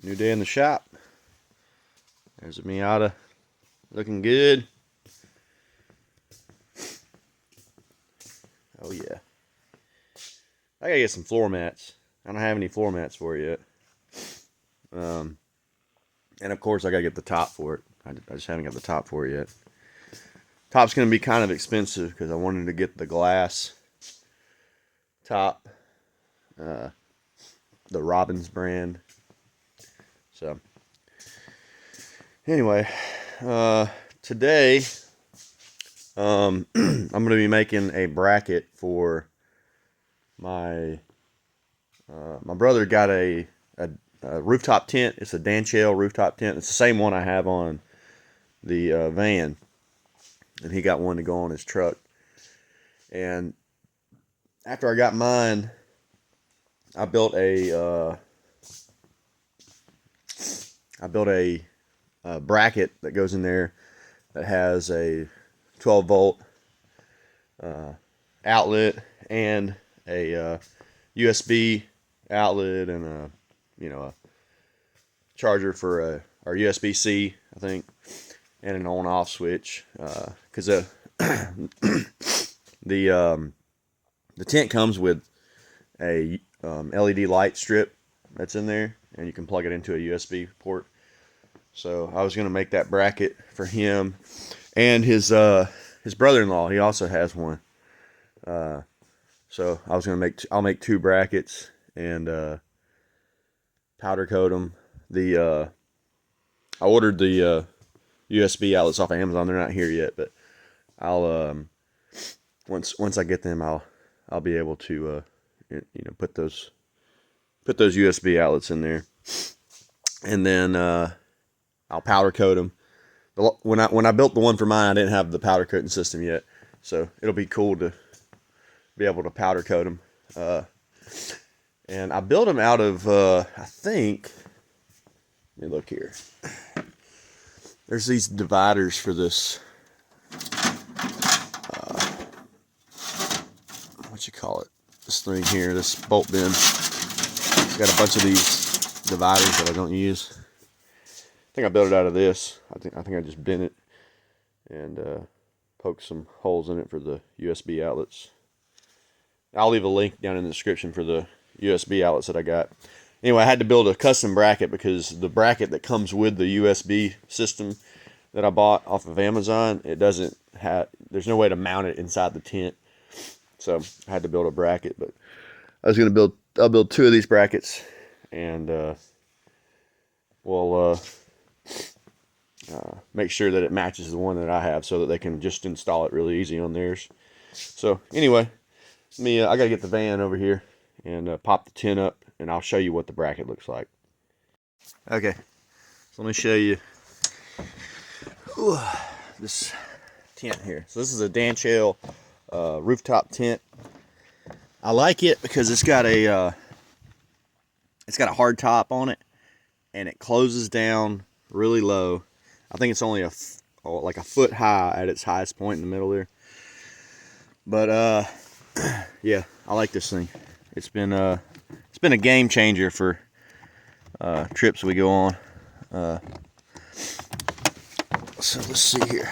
New day in the shop. There's a Miata looking good. Oh yeah. I gotta get some floor mats. I don't have any floor mats for it yet. And of course I gotta get the top for it. I just haven't got the top for it yet. Top's gonna be kind of expensive because I wanted to get the glass top, the Robbins brand. So anyway, today I'm gonna be making a bracket for my my brother got a rooftop tent. It's a Danchel rooftop tent. It's the same one I have on the van, and he got one to go on his truck. And after I got mine, I built a bracket that goes in there that has a 12 volt outlet and a USB outlet and a charger for our USB-C, I think, and an on-off switch. Because the tent comes with a LED light strip that's in there, and you can plug it into a USB port. So I was going to make that bracket for him and his brother-in-law. He also has one. So I was going to I'll make two brackets and powder coat them. I ordered the USB outlets off of Amazon. They're not here yet, but I'll once I get them, I'll be able to put those USB outlets in there, and then I'll powder coat them. When I built the one for mine, I didn't have the powder coating system yet, so it'll be cool to be able to powder coat them. And I built them out of I think. Let me look here. There's these dividers for this. What you call it? This thing here, this bolt bin. It's got a bunch of these dividers that I don't use. I think I built it out of this. I think I just bent it and poked some holes in it for the USB outlets. I'll leave a link down in the description for the USB outlets that I got. Anyway, I had to build a custom bracket because the bracket that comes with the USB system that I bought off of Amazon, there's no way to mount it inside the tent. So I had to build a bracket, but I'll build two of these brackets, and we'll make sure that it matches the one that I have so that they can just install it really easy on theirs. So anyway, I gotta get the van over here and pop the tent up, and I'll show you what the bracket looks like. Okay, so let me show you this tent here. So this is a Danchel rooftop tent. I like it because it's got a hard top on it, and it closes down really low. I think it's only like a foot high at its highest point in the middle there. But yeah, I like this thing. It's been a game changer for trips we go on. So let's see here.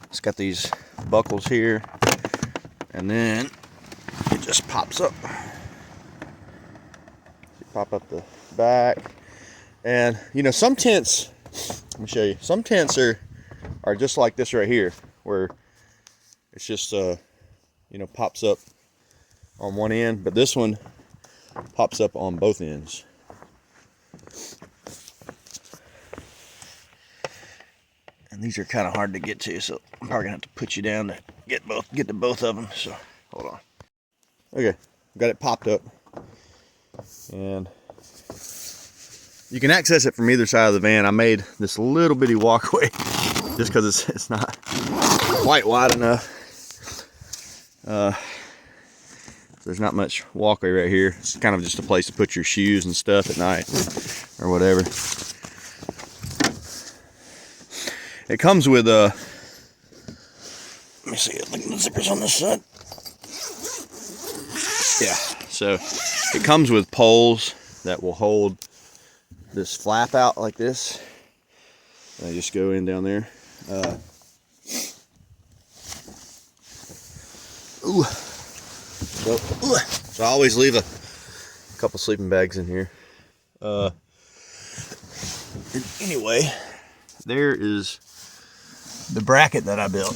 It's got these buckles here, and then it just pops up. You pop up the back, and some tents. Let me show you. Some tents are just like this right here, where it's just pops up on one end, but this one pops up on both ends. And these are kind of hard to get to, so I'm probably gonna have to put you down to get to both of them. So hold on. Okay, got it popped up, and you can access it from either side of the van. I made this little bitty walkway just because it's not quite wide enough. There's not much walkway right here. It's kind of just a place to put your shoes and stuff at night or whatever. It comes with let me see it. Look at the zippers on this side. Yeah, so it comes with poles that will hold this flap out like this. And I just go in down there. So I always leave a couple sleeping bags in here. Anyway, there is the bracket that I built.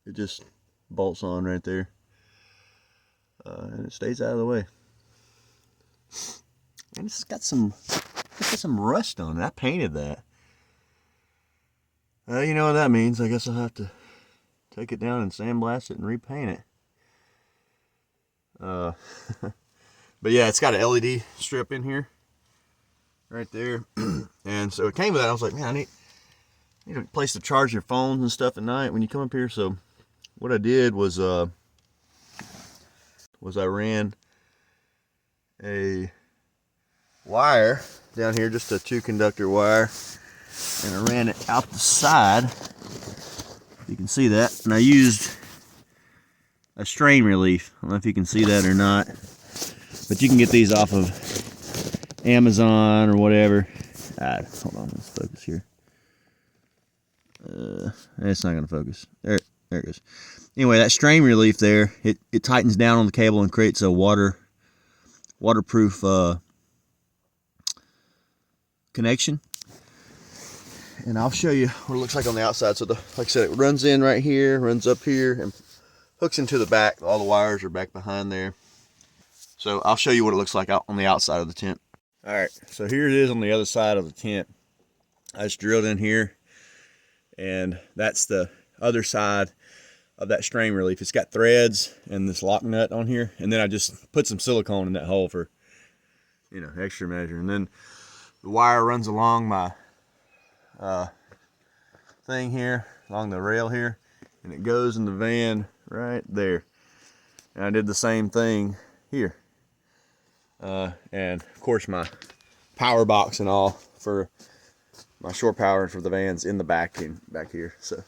It just bolts on right there, and it stays out of the way. And it's got some rust on it. I painted that. You know what that means? I guess I'll have to take it down and sandblast it and repaint it. But yeah, it's got an LED strip in here, right there. And so it came with that. I was like, man, I need a place to charge your phones and stuff at night when you come up here. So what I did was I ran a wire down here, just a 2-conductor wire, and I ran it out the side. You can see that. And I used a strain relief. I don't know if you can see that or not, but you can get these off of Amazon or whatever. Hold on, let's focus here. It's not going to focus. There it goes. Anyway, that strain relief there, it tightens down on the cable and creates a waterproof connection. And I'll show you what it looks like on the outside. So like I said, it runs in right here, runs up here, and hooks into the back. All the wires are back behind there. So I'll show you what it looks like out on the outside of the tent. All right, so here it is on the other side of the tent. I just drilled in here, and that's the other side of that strain relief. It's got threads and this lock nut on here, and then I just put some silicone in that hole for, you know, extra measure. And then the wire runs along my thing here, along the rail here, and it goes in the van right there. And I did the same thing here. And of course my power box and all for my shore power for the van's in the back here. So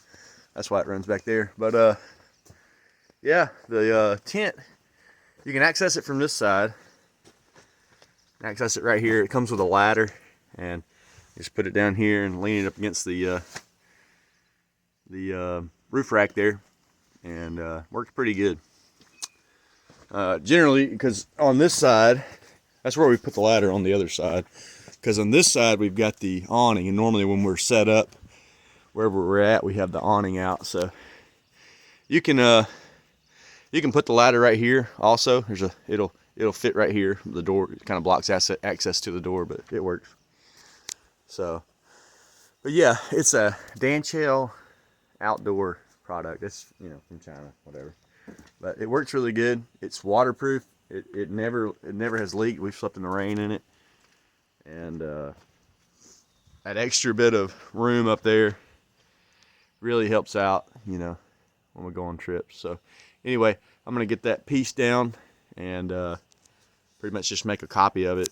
that's why it runs back there. But yeah, the tent, you can access it from this side. Access it right here. It comes with a ladder, and you just put it down here and lean it up against the roof rack there, and works pretty good. Generally, because on this side, that's where we put the ladder, on the other side. Because on this side we've got the awning, and normally when we're set up wherever we're at, we have the awning out. So you can put the ladder right here. Also, it'll fit right here. The door, it kind of blocks access to the door, but it works. So, but yeah, it's a Danchel Outdoor product. It's, you know, from China, whatever. But it works really good. It's waterproof. It never has leaked. We've slept in the rain in it, and that extra bit of room up there really helps out, you know, when we go on trips. So anyway, I'm gonna get that piece down and pretty much just make a copy of it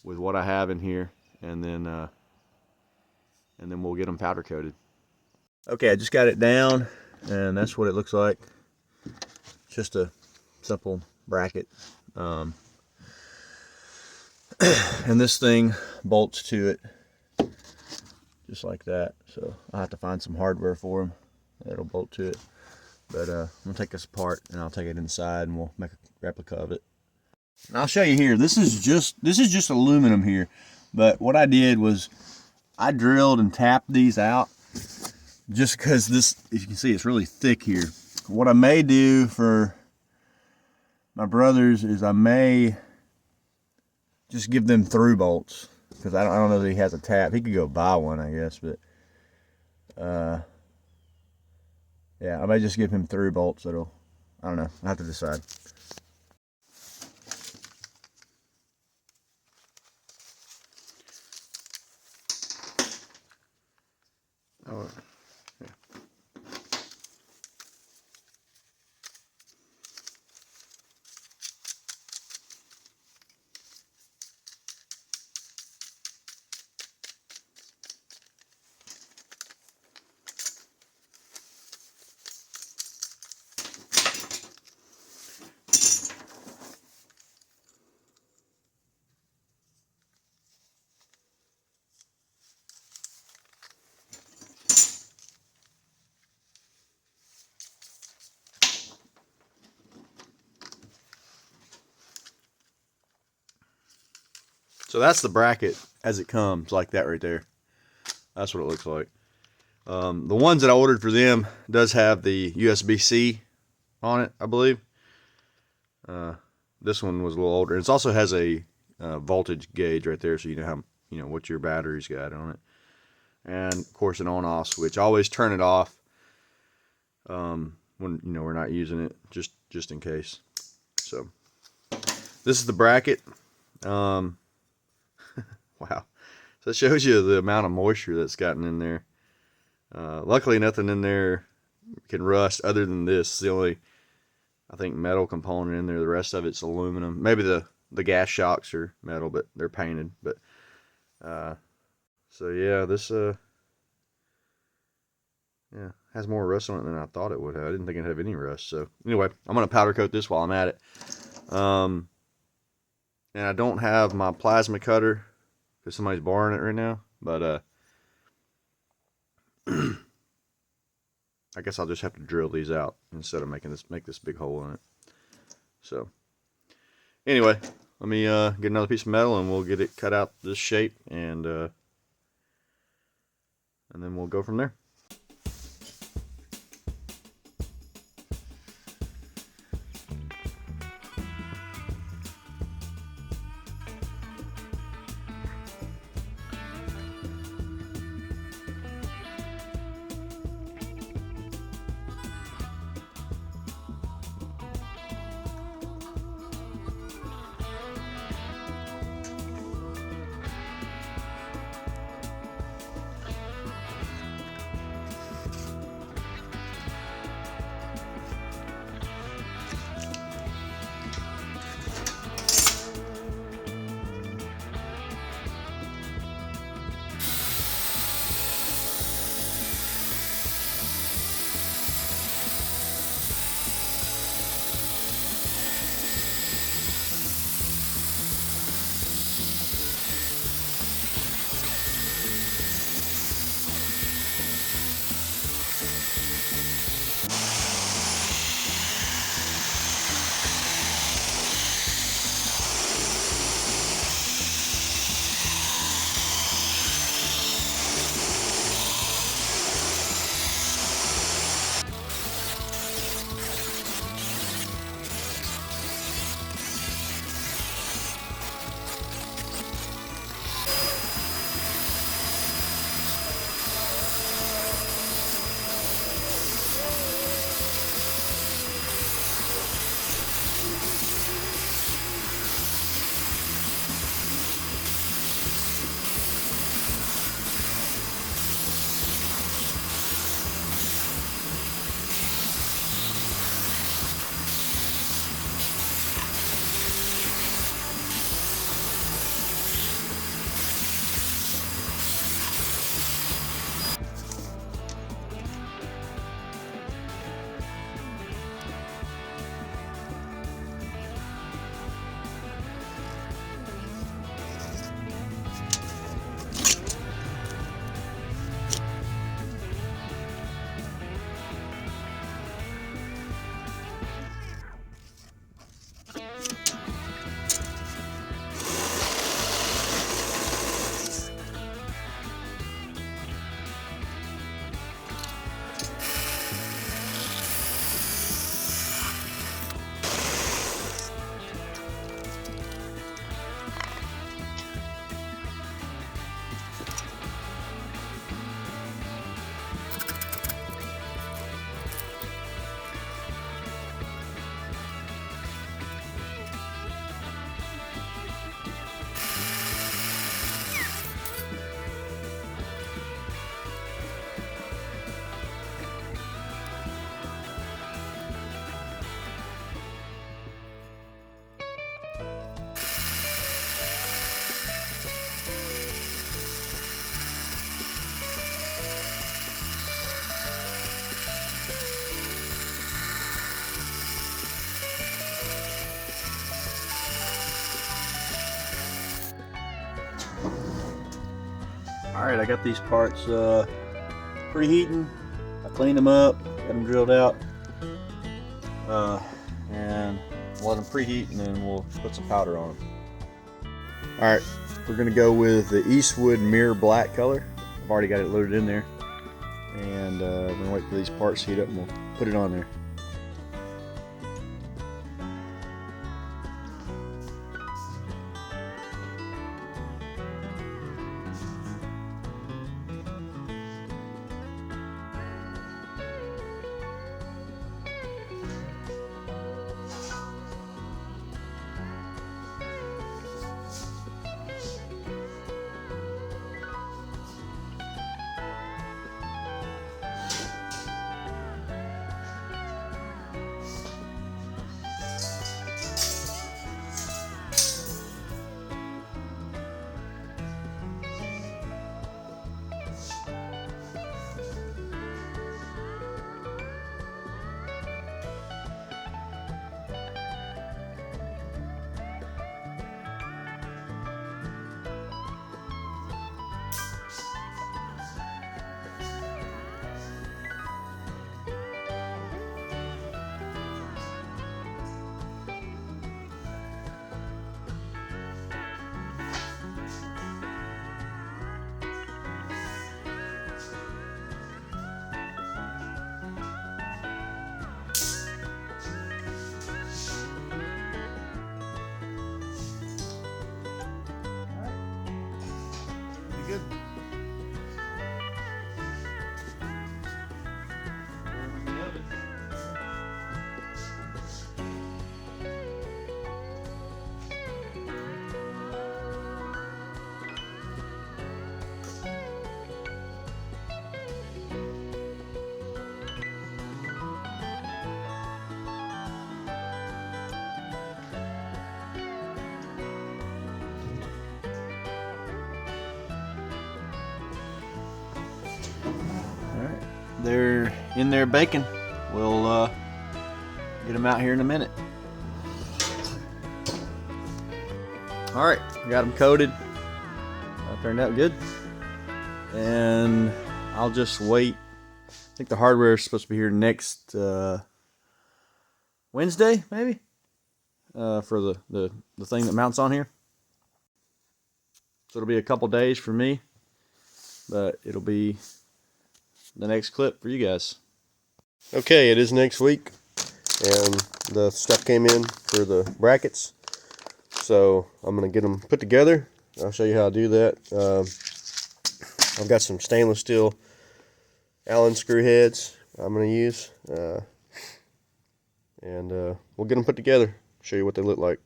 with what I have in here, and then we'll get them powder coated. Okay, I just got it down, and that's what it looks like. Just a simple bracket, and this thing bolts to it just like that. So I'll have to find some hardware for them that'll bolt to it. But I'm gonna take this apart, and I'll take it inside, and we'll make a replica of it. And I'll show you here. This is just aluminum here, but what I did was I drilled and tapped these out, just because this, as you can see, it's really thick here. What I may do for my brothers is I may just give them through bolts, because I don't know that he has a tap. He could go buy one, I guess, but yeah, I may just give him through bolts. I don't know. I have to decide. Oh. So that's the bracket as it comes, like that right there. That's what it looks like. The ones that I ordered for them does have the USB-C on it, I believe. This one was a little older. It also has a voltage gauge right there, so you know how what your battery's got on it. And of course an on-off switch. I always turn it off when we're not using it, just in case. So this is the bracket. Wow. So it shows you the amount of moisture that's gotten in there. Luckily nothing in there can rust other than this. The only, I think, metal component in there. The rest of it's aluminum. Maybe the gas shocks are metal, but they're painted. But so yeah, this has more rust on it than I thought it would have. I didn't think it'd have any rust. So anyway, I'm gonna powder coat this while I'm at it. And I don't have my plasma cutter because somebody's borrowing it right now. But I guess I'll just have to drill these out instead of make this big hole in it. So anyway, let me get another piece of metal and we'll get it cut out this shape, and then we'll go from there. Alright, I got these parts preheating. I cleaned them up, got them drilled out, and let them preheat, and then we'll put some powder on them. Alright, We're gonna go with the Eastwood Mirror Black color. I've already got it loaded in there. And we're gonna wait for these parts to heat up and we'll put it on there. Good. They're in there baking. We'll get them out here in a minute. All right, got them coated. That turned out good. And I'll just wait. I think the hardware is supposed to be here next Wednesday, maybe, for the thing that mounts on here. So it'll be a couple days for me, but it'll be the next clip for you guys. Okay, it is next week, and the stuff came in for the brackets, so I'm gonna get them put together. I'll show you how I do that. I've got some stainless steel Allen screw heads I'm gonna use, and we'll get them put together, show you what they look like.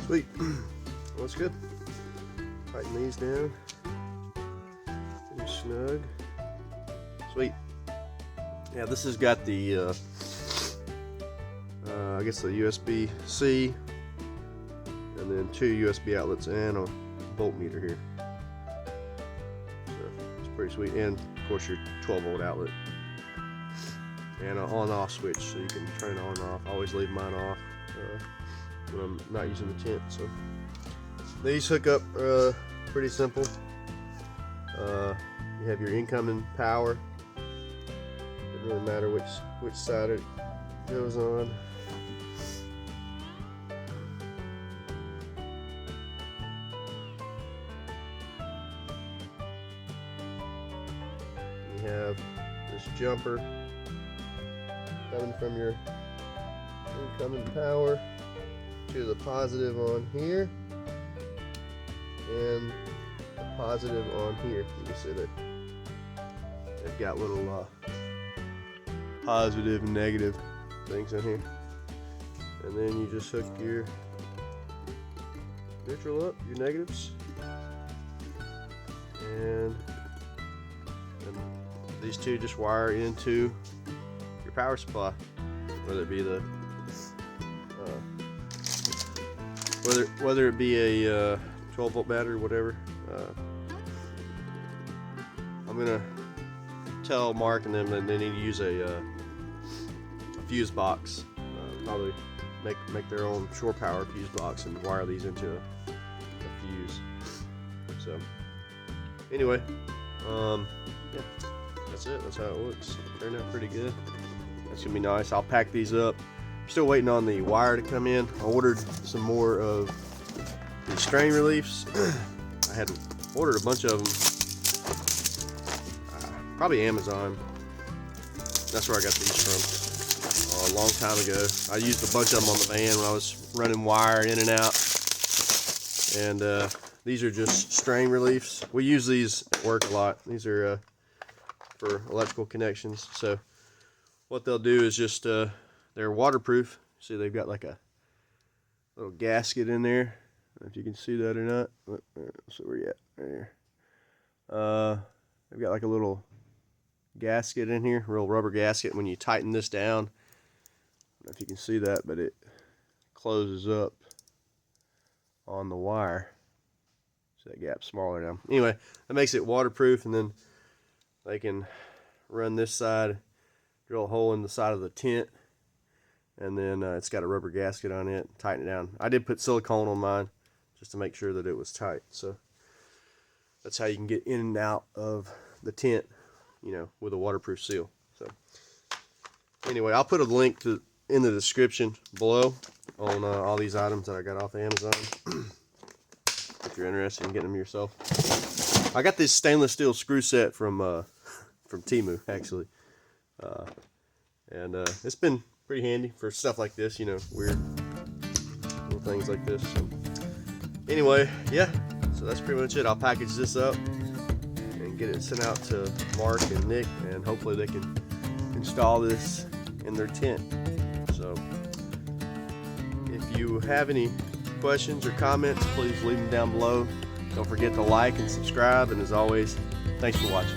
Sweet. Well, that's good. Tighten these down. Get them snug. Sweet. Yeah, this has got the, I guess the USB-C, and then 2 USB outlets and a voltmeter here. So it's pretty sweet. And of course your 12-volt outlet. And an on-off switch, so you can turn it on and off. I always leave mine off when I'm not using the tent. So these hook up pretty simple. You have your incoming power. Doesn't really matter which side it goes on. You have this jumper coming from your incoming power to the positive on here, and a positive on here. You can see that they've got little positive and negative things in here. And then you just hook your neutral up, your negatives, and these two just wire into your power supply, whether it be the whether it be a 12-volt battery or whatever. I'm gonna tell Mark and them that they need to use a fuse box. Probably make their own shore power fuse box and wire these into a fuse. So anyway, yeah, that's it. That's how it looks. Turned out pretty good. That's gonna be nice. I'll pack these up. Still waiting on the wire to come in. I ordered some more of the strain reliefs. I had ordered a bunch of them, probably Amazon. That's where I got these from a long time ago. I used a bunch of them on the van when I was running wire in and out. And these are just strain reliefs. We use these at work a lot. These are for electrical connections. So what they'll do is just they're waterproof. See, they've got like a little gasket in there. I don't know if you can see that or not. So where you at? Right here. They've got like a little gasket in here, real rubber gasket. When you tighten this down, I don't know if you can see that, but it closes up on the wire. So that gap's smaller now. Anyway, that makes it waterproof, and then they can run this side, drill a hole in the side of the tent, and then it's got a rubber gasket on it. Tighten it down. I did put silicone on mine just to make sure that it was tight. So that's how you can get in and out of the tent, you know, with a waterproof seal. So anyway, I'll put a link in the description below on all these items that I got off of Amazon if you're interested in getting them yourself. I got this stainless steel screw set from Temu, actually, and it's been pretty handy for stuff like this, you know, weird little things like this. So anyway, yeah, so that's pretty much it. I'll package this up and get it sent out to Mark and Nick, and hopefully they can install this in their tent. So if you have any questions or comments, please leave them down below. Don't forget to like and subscribe, and as always, thanks for watching.